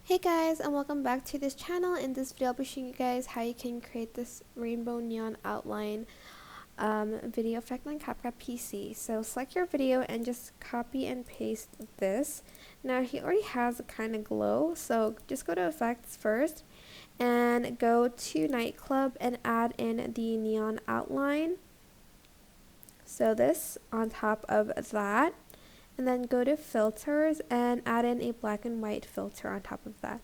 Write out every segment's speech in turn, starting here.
Hey guys, and welcome back to this channel. In this video I'll be showing you guys how you can create this rainbow neon outline video effect on CapCut PC. So select your video and just copy and paste this. Now he already has a kind of glow, so just go to effects first and go to nightclub and add in the neon outline. So this on top of that. And then go to filters and add in a black and white filter on top of that.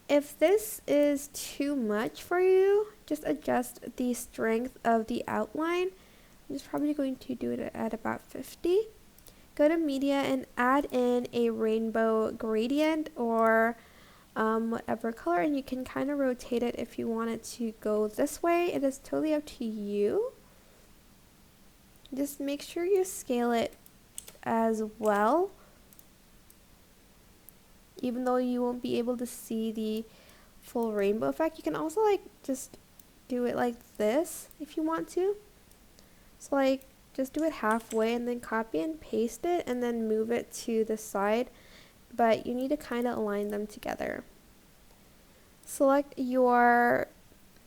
If this is too much for you, just adjust the strength of the outline. I'm just probably going to do it at about 50. Go to media and add in a rainbow gradient or whatever color, and you can kind of rotate it if you want it to go this way. It is totally up to you. Just make sure you scale it as well, even though you won't be able to see the full rainbow effect. You can also just do it like this if you want to. So just do it halfway and then copy and paste it and then move it to the side, but you need to kind of align them together. Select your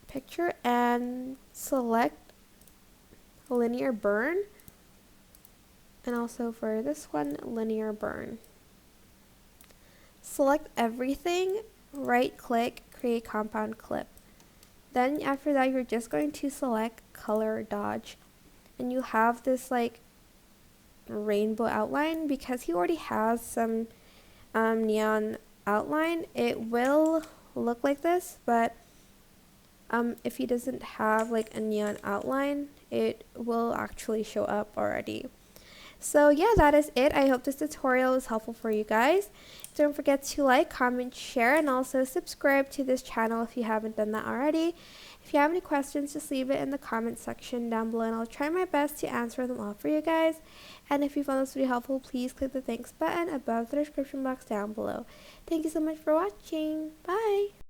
picture and select linear burn. And also for this one, linear burn. Select everything, right click, create compound clip. Then after that, you're just going to select color dodge. And you have this rainbow outline. Because he already has some neon outline, it will look like this, but if he doesn't have a neon outline, it will actually show up already. So yeah, that is it. I hope this tutorial was helpful for you guys. Don't forget to like, comment, share, and also subscribe to this channel if you haven't done that already. If you have any questions, just leave it in the comment section down below and I'll try my best to answer them all for you guys. And if you found this video helpful, please click the thanks button above the description box down below. Thank you so much for watching. Bye!